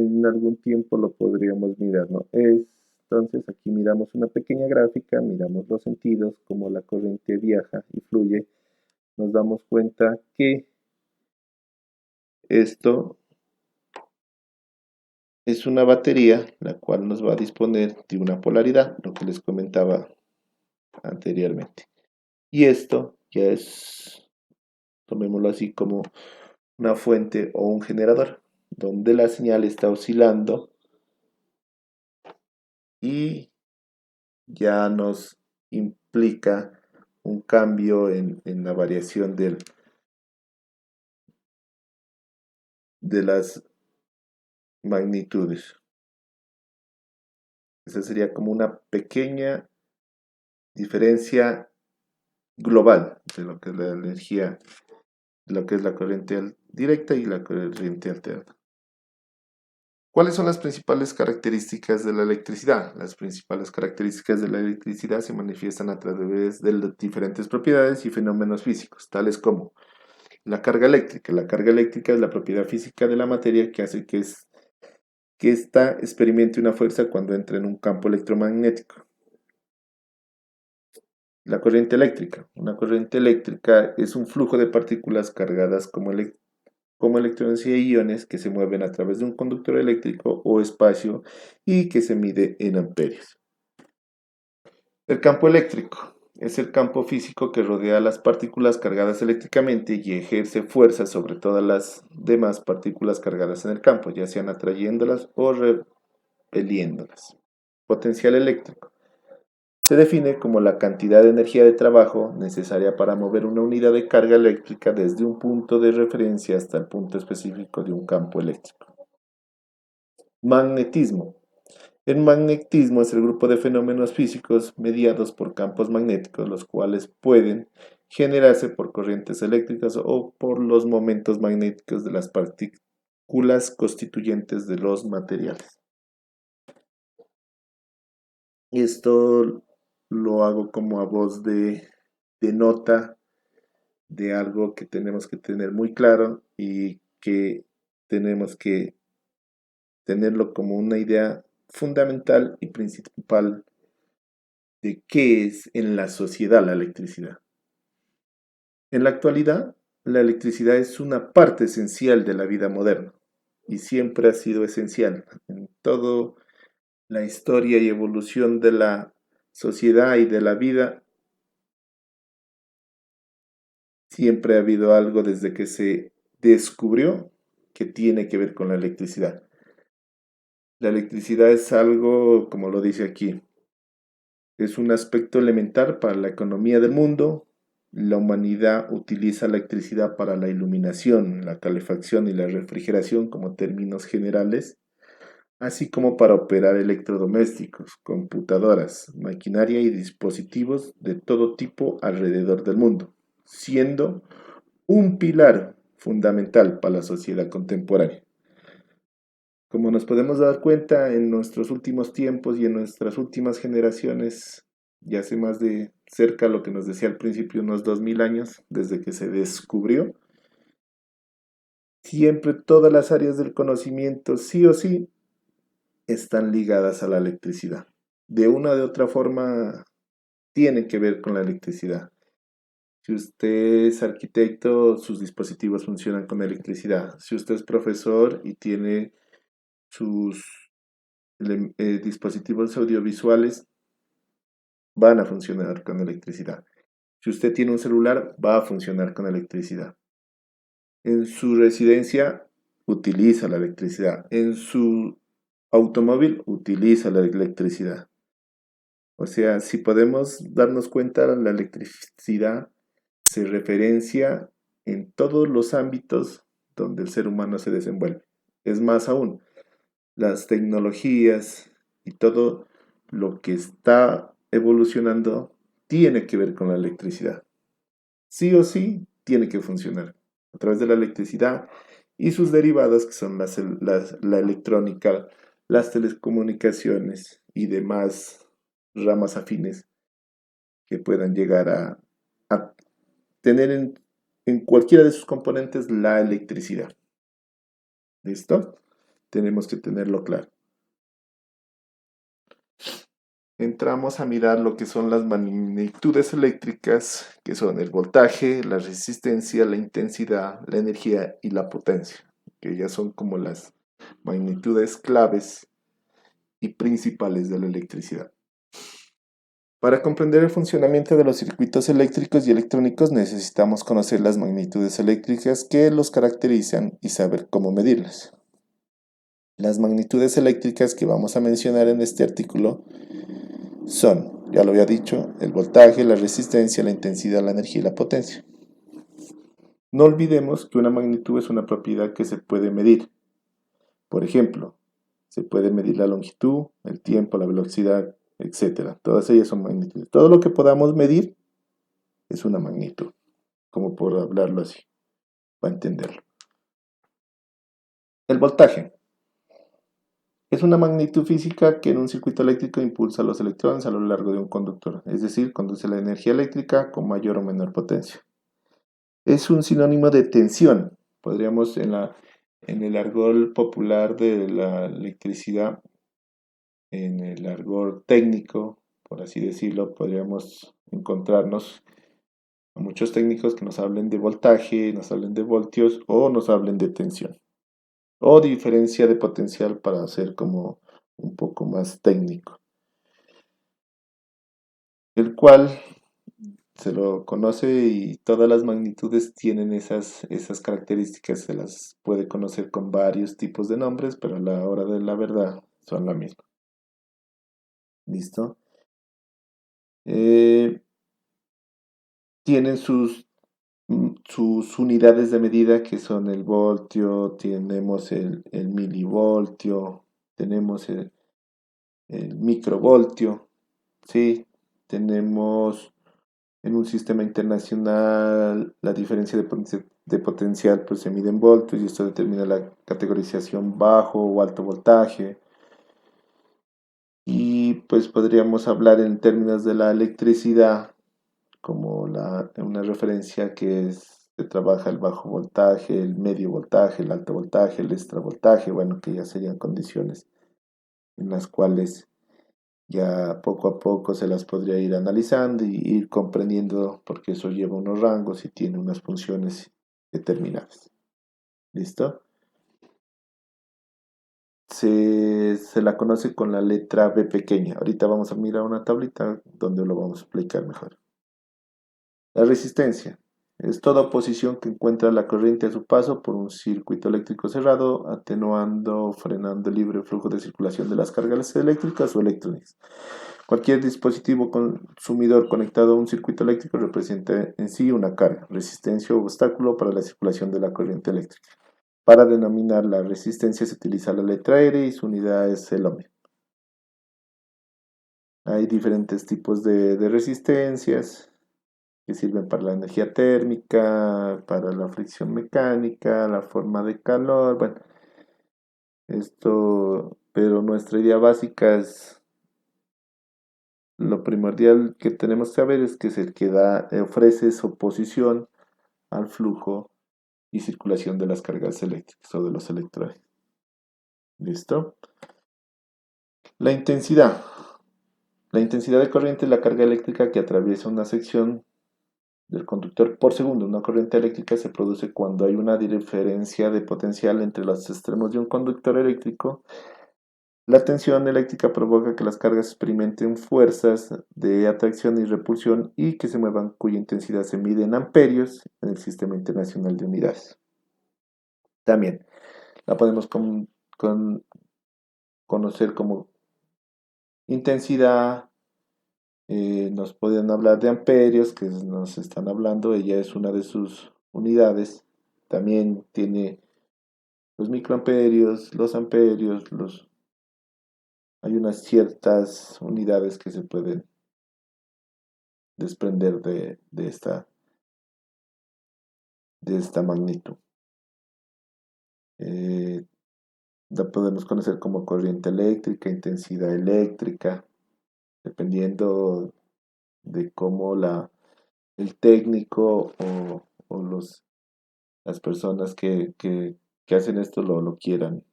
en algún tiempo lo podríamos mirar, ¿no? Entonces aquí miramos una pequeña gráfica, miramos los sentidos, cómo la corriente viaja y fluye. Nos damos cuenta que esto es una batería, la cual nos va a disponer de una polaridad, lo que les comentaba anteriormente. Y esto ya es, tomémoslo así, como una fuente o un generador, donde la señal está oscilando y ya nos implica un cambio en la variación de las magnitudes. Esa sería como una pequeña diferencia global de lo que es la energía, de lo que es la corriente directa y la corriente alterna. ¿Cuáles son las principales características de la electricidad? Las principales características de la electricidad se manifiestan a través de las diferentes propiedades y fenómenos físicos, tales como la carga eléctrica. La carga eléctrica es la propiedad física de la materia que hace que ésta experimente una fuerza cuando entra en un campo electromagnético. La corriente eléctrica. Una corriente eléctrica es un flujo de partículas cargadas como electrones y iones que se mueven a través de un conductor eléctrico o espacio y que se mide en amperios. El campo eléctrico es el campo físico que rodea las partículas cargadas eléctricamente y ejerce fuerza sobre todas las demás partículas cargadas en el campo, ya sean atrayéndolas o repeliéndolas. Potencial eléctrico. Se define como la cantidad de energía de trabajo necesaria para mover una unidad de carga eléctrica desde un punto de referencia hasta el punto específico de un campo eléctrico. Magnetismo. El magnetismo es el grupo de fenómenos físicos mediados por campos magnéticos, los cuales pueden generarse por corrientes eléctricas o por los momentos magnéticos de las partículas constituyentes de los materiales. Esto lo hago como a voz de nota de algo que tenemos que tener muy claro y que tenemos que tenerlo como una idea fundamental y principal de qué es en la sociedad la electricidad. En la actualidad, la electricidad es una parte esencial de la vida moderna y siempre ha sido esencial en toda la historia y evolución de la sociedad y de la vida. Siempre ha habido algo desde que se descubrió que tiene que ver con la electricidad. La electricidad es algo, como lo dice aquí, es un aspecto elemental para la economía del mundo. La humanidad utiliza la electricidad para la iluminación, la calefacción y la refrigeración como términos generales, así como para operar electrodomésticos, computadoras, maquinaria y dispositivos de todo tipo alrededor del mundo, siendo un pilar fundamental para la sociedad contemporánea. Como nos podemos dar cuenta en nuestros últimos tiempos y en nuestras últimas generaciones, ya hace más de cerca lo que nos decía al principio, unos 2000 años, desde que se descubrió, siempre todas las áreas del conocimiento, sí o sí, están ligadas a la electricidad. De una o de otra forma, tienen que ver con la electricidad. Si usted es arquitecto, sus dispositivos funcionan con electricidad. Si usted es profesor y tiene sus dispositivos audiovisuales, van a funcionar con electricidad. Si usted tiene un celular, va a funcionar con electricidad. En su residencia, utiliza la electricidad. En su automóvil, utiliza la electricidad. O sea, si podemos darnos cuenta, la electricidad se referencia en todos los ámbitos donde el ser humano se desenvuelve. Es más aún, las tecnologías y todo lo que está evolucionando tiene que ver con la electricidad. Sí o sí tiene que funcionar a través de la electricidad y sus derivados que son la electrónica, las telecomunicaciones y demás ramas afines que puedan llegar a tener en cualquiera de sus componentes la electricidad. ¿Listo? tenemos que tenerlo claro. Entramos a mirar lo que son las magnitudes eléctricas, que son el voltaje, la resistencia, la intensidad, la energía y la potencia, que ya son como las magnitudes claves y principales de la electricidad. Para comprender el funcionamiento de los circuitos eléctricos y electrónicos necesitamos conocer las magnitudes eléctricas que los caracterizan y saber cómo medirlas. Las magnitudes eléctricas que vamos a mencionar en este artículo son, ya lo había dicho, el voltaje, la resistencia, la intensidad, la energía y la potencia. No olvidemos que una magnitud es una propiedad que se puede medir. Por ejemplo, se puede medir la longitud, el tiempo, la velocidad, etc. Todas ellas son magnitudes. Todo lo que podamos medir es una magnitud, como por hablarlo así, para entenderlo. El voltaje es una magnitud física que en un circuito eléctrico impulsa a los electrones a lo largo de un conductor, es decir, conduce la energía eléctrica con mayor o menor potencia. Es un sinónimo de tensión. Podríamos en el argot popular de la electricidad, en el argot técnico, por así decirlo, podríamos encontrarnos a muchos técnicos que nos hablen de voltaje, nos hablen de voltios o nos hablen de tensión o diferencia de potencial para ser como un poco más técnico, el cual se lo conoce y todas las magnitudes tienen esas características, se las puede conocer con varios tipos de nombres, pero a la hora de la verdad son la misma. ¿Listo? Eh, tienen sus unidades de medida que son el voltio, tenemos el milivoltio, tenemos el microvoltio, ¿sí? Tenemos en un sistema internacional la diferencia de potencial pues se mide en voltios y esto determina la categorización bajo o alto voltaje. Y pues podríamos hablar en términos de la electricidad como una referencia que se trabaja el bajo voltaje, el medio voltaje, el alto voltaje, el extravoltaje, bueno, que ya serían condiciones en las cuales ya poco a poco se las podría ir analizando y ir comprendiendo porque eso lleva unos rangos y tiene unas funciones determinadas. ¿Listo? Se la conoce con la letra B pequeña. Ahorita vamos a mirar una tablita donde lo vamos a explicar mejor. La resistencia es toda oposición que encuentra la corriente a su paso por un circuito eléctrico cerrado, atenuando o frenando el libre flujo de circulación de las cargas eléctricas o electrónicas. Cualquier dispositivo consumidor conectado a un circuito eléctrico representa en sí una carga, resistencia o obstáculo para la circulación de la corriente eléctrica. Para denominar la resistencia se utiliza la letra R y su unidad es el ohm. Hay diferentes tipos de resistencias que sirven para la energía térmica, para la fricción mecánica, la forma de calor, bueno, pero nuestra idea básica es lo primordial que tenemos que saber es que es el que ofrece su oposición al flujo y circulación de las cargas eléctricas o de los electrones. ¿Listo? La intensidad. La intensidad de corriente es la carga eléctrica que atraviesa una sección del conductor por segundo. Una corriente eléctrica se produce cuando hay una diferencia de potencial entre los extremos de un conductor eléctrico. La tensión eléctrica provoca que las cargas experimenten fuerzas de atracción y repulsión y que se muevan, cuya intensidad se mide en amperios en el Sistema Internacional de Unidades. También la podemos conocer como intensidad. Nos pueden hablar de amperios, que nos están hablando, ella es una de sus unidades. También tiene los microamperios, los amperios, hay unas ciertas unidades que se pueden desprender de esta magnitud. Eh, la podemos conocer como corriente eléctrica, intensidad eléctrica, dependiendo de cómo el técnico o las personas que hacen esto lo quieran